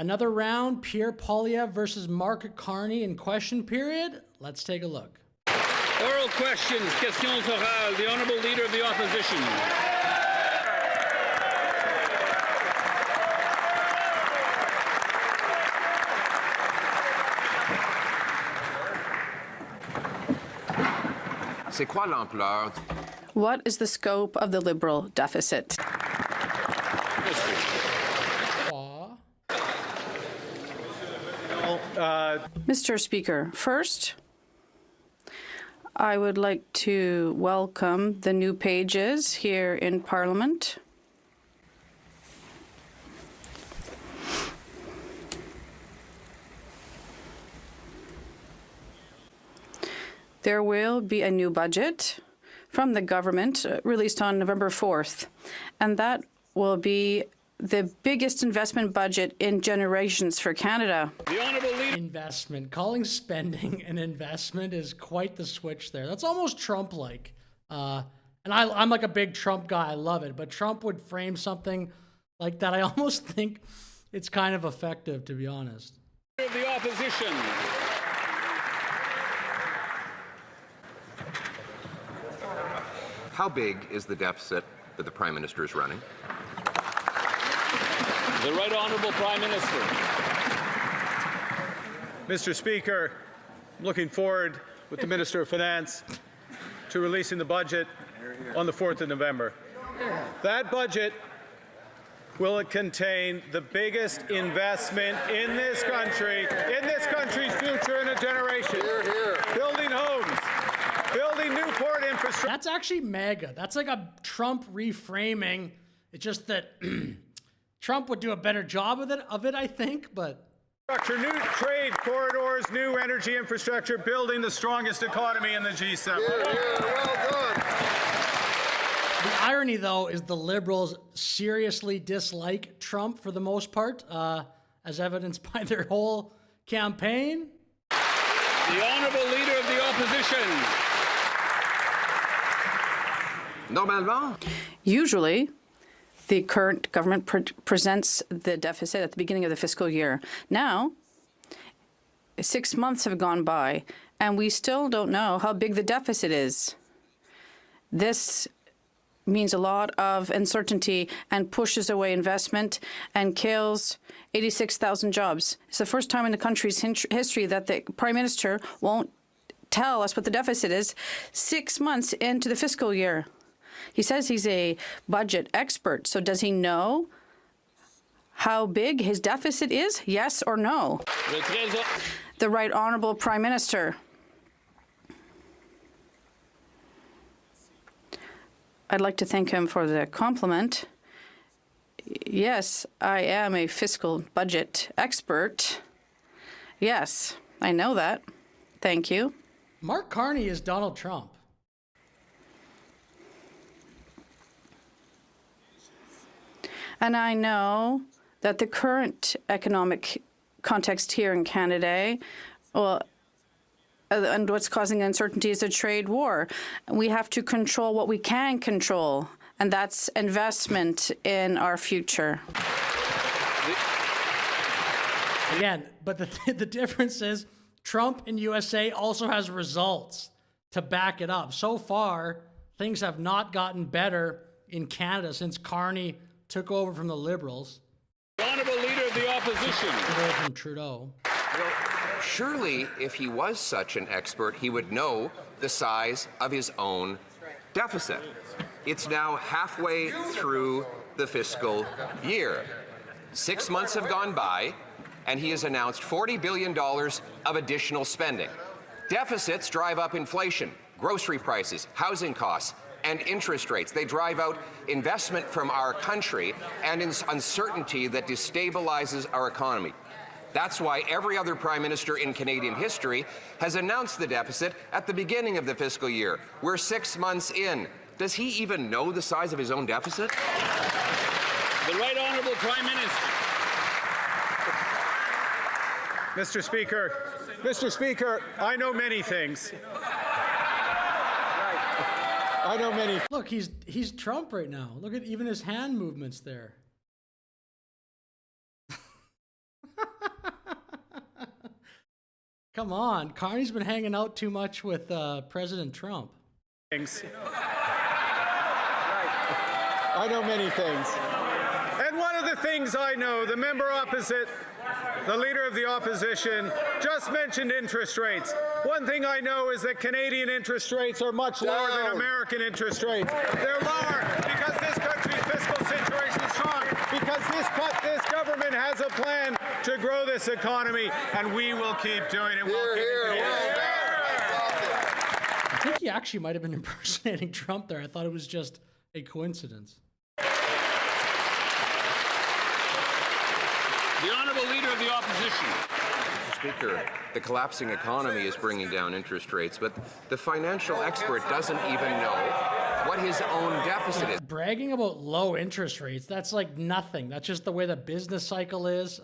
Another round, Pierre Poilievre versus Mark Carney in question period. Let's take a look. Oral questions, questions orales. The Honourable Leader of the Opposition. C'est quoi l'ampleur? What is the scope of the Liberal deficit? Mr. Speaker, first, I would like to welcome the new pages here in Parliament. There will be a new budget from the government released on November 4th, and that will be the biggest investment budget in generations for Canada. The Honourable Leader. Investment. Calling spending an investment is quite the switch there. That's almost Trump-like. And I'm like a big Trump guy. I love it. But Trump would frame something like that. I almost think it's kind of effective, to be honest. The Opposition. How big is the deficit that the Prime Minister is running? The Right Honourable Prime Minister. Mr. Speaker, I'm looking forward with the Minister of Finance to releasing the budget on the 4th of November. That budget will contain the biggest investment in this country's future in a generation. Building homes, building new port infrastructure. That's actually mega. That's like a Trump reframing. It's just that Trump would do a better job of it, I think, but... New trade corridors, new energy infrastructure, building the strongest economy in the G7. Well done. The irony, though, is the Liberals seriously dislike Trump for the most part, as evidenced by their whole campaign. The Honourable Leader of the Opposition. Normalement. Usually, the current government presents the deficit at the beginning of the fiscal year. Now, 6 months have gone by, and we still don't know how big the deficit is. This means a lot of uncertainty and pushes away investment and kills 86,000 jobs. It's the first time in the country's history that the Prime Minister won't tell us what the deficit is 6 months into the fiscal year. He says he's a budget expert, so does he know how big his deficit is? Yes or no? The Right Honourable Prime Minister. I'd like to thank him for the compliment. Yes, I am a fiscal budget expert. Yes, I know that. Thank you. Mark Carney is Donald Trump. And I know that the current economic context here in Canada, and what's causing uncertainty is a trade war. We have to control what we can control, and that's investment in our future. Again, but the difference is Trump in USA also has results to back it up. So far, things have not gotten better in Canada since Carney took over from the Liberals. The Honourable Leader of the Opposition. Took over from Trudeau. Well, surely, if he was such an expert, he would know the size of his own deficit. It's now halfway through the fiscal year. 6 months have gone by, and he has announced $40 billion of additional spending. Deficits drive up inflation, grocery prices, housing costs, and interest rates. They drive out investment from our country and uncertainty that destabilizes our economy. That's why every other Prime Minister in Canadian history has announced the deficit at the beginning of the fiscal year. We're 6 months in. Does he even know the size of his own deficit? The Right Honourable Prime Minister. Mr. Speaker, I know many things. I know many. Look, he's Trump right now. Look at even his hand movements there. Come on, Carney's been hanging out too much with President Trump. Things. I know many things. And one of the things I know, the member opposite, the leader of the opposition, just mentioned interest rates. One thing I know is that Canadian interest rates are much lower than American interest rates. They're lower because this country's fiscal situation is strong, because this government has a plan to grow this economy, and we will keep doing it. We'll keep it. I think he actually might have been impersonating Trump there. I thought it was just a coincidence. The Honourable Leader of the Opposition. Mr. Speaker, the collapsing economy is bringing down interest rates, but the financial expert doesn't even know what his own deficit is. Bragging about low interest rates, that's like nothing. That's just the way the business cycle is.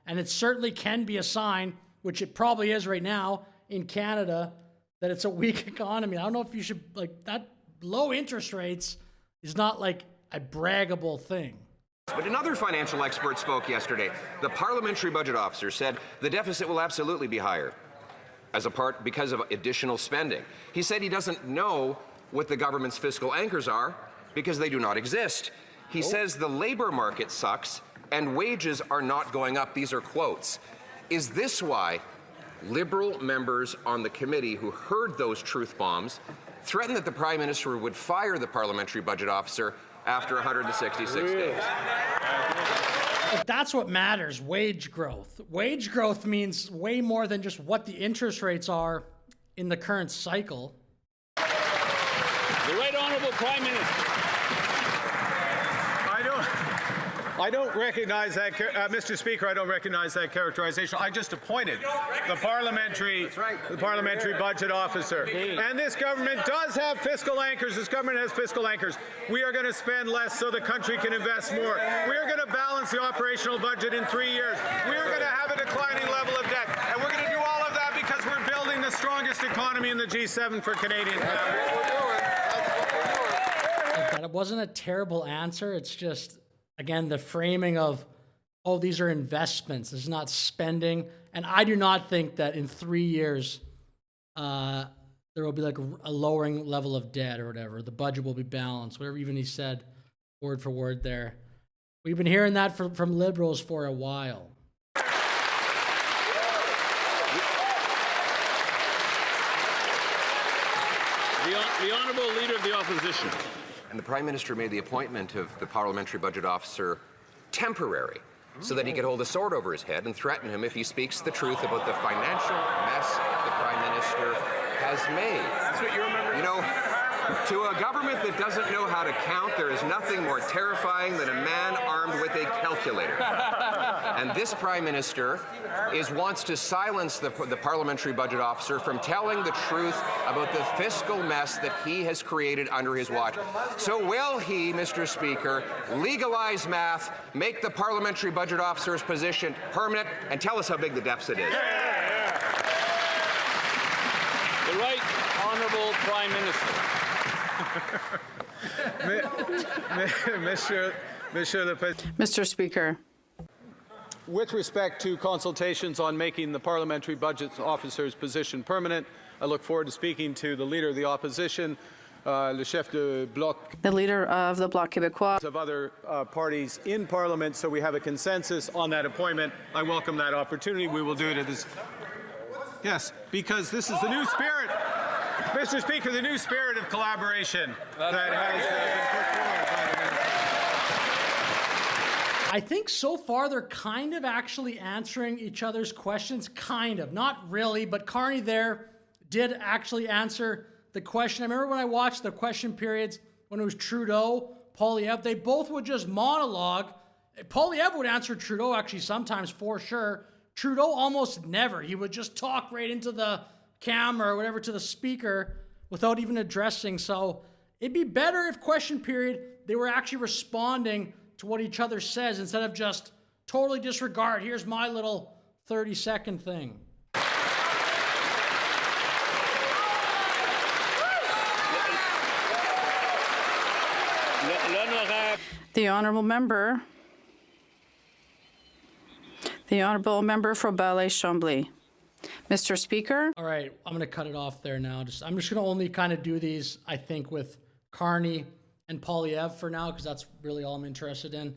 And it certainly can be a sign, which it probably is right now in Canada, that it's a weak economy. I don't know if you should, like, that low interest rates is not like a braggable thing. But another financial expert spoke yesterday. The parliamentary budget officer said the deficit will absolutely be higher because of additional spending. He said he doesn't know what the government's fiscal anchors are because they do not exist. He says the labor market sucks and wages are not going up. These are quotes. Is this why Liberal members on the committee who heard those truth bombs threatened that the Prime Minister would fire the parliamentary budget officer after 166 days? But that's what matters, wage growth. Wage growth means way more than just what the interest rates are in the current cycle. The Right Honourable Prime Minister. I don't recognize that, Mr. Speaker. I don't recognize that characterization. I just appointed the parliamentary budget officer, and this government does have fiscal anchors. This government has fiscal anchors. We are going to spend less so the country can invest more. We are going to balance the operational budget in 3 years. We are going to have a declining level of debt, and we're going to do all of that because we're building the strongest economy in the G7 for Canadian families. That it wasn't a terrible answer. It's just, again, the framing of, oh, these are investments. This is not spending. And I do not think that in 3 years there will be like a lowering level of debt or whatever. The budget will be balanced, whatever even he said word for word there. We've been hearing that from Liberals for a while. The Honourable Leader of the Opposition. And the Prime Minister made the appointment of the parliamentary budget officer temporary so that he could hold a sword over his head and threaten him if he speaks the truth about the financial mess the Prime Minister has made. That's what you remember? You know, to a government that doesn't know how to count, there is nothing more terrifying than a man armed with a calculator. And this Prime Minister wants to silence the parliamentary budget officer from telling the truth about the fiscal mess that he has created under his watch. So will he, Mr. Speaker, legalize math, make the parliamentary budget officer's position permanent, and tell us how big the deficit is? The Right Honourable Prime Minister. Mr. Speaker. With respect to consultations on making the parliamentary budget officer's position permanent, I look forward to speaking to the Leader of the Opposition, le chef de bloc, The Leader of the Bloc Québécois. of other parties in Parliament, so we have a consensus on that appointment. I welcome that opportunity. We will do it at this. Yes, because this is the new spirit, Mr. Speaker, the new spirit of collaboration that has been put forward by the Minister. I think so far they're kind of actually answering each other's questions. Kind of. Not really, but Carney there did actually answer the question. I remember when I watched the question periods when it was Trudeau, Poilievre, they both would just monologue. Poilievre would answer Trudeau actually sometimes for sure. Trudeau almost never. He would just talk right into the camera or whatever to the speaker without even addressing. So it'd be better if question period they were actually responding to what each other says instead of just totally disregard. Here's my little 30-second thing. The Honourable Member for Ballet Chambly. Mr. Speaker. All right, I'm going to cut it off there now. I'm just going to only kind of do these, I think, with Carney and Poilievre for now, because that's really all I'm interested in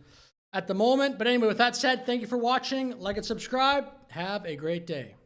at the moment. But anyway, with that said, thank you for watching. Like and subscribe. Have a great day.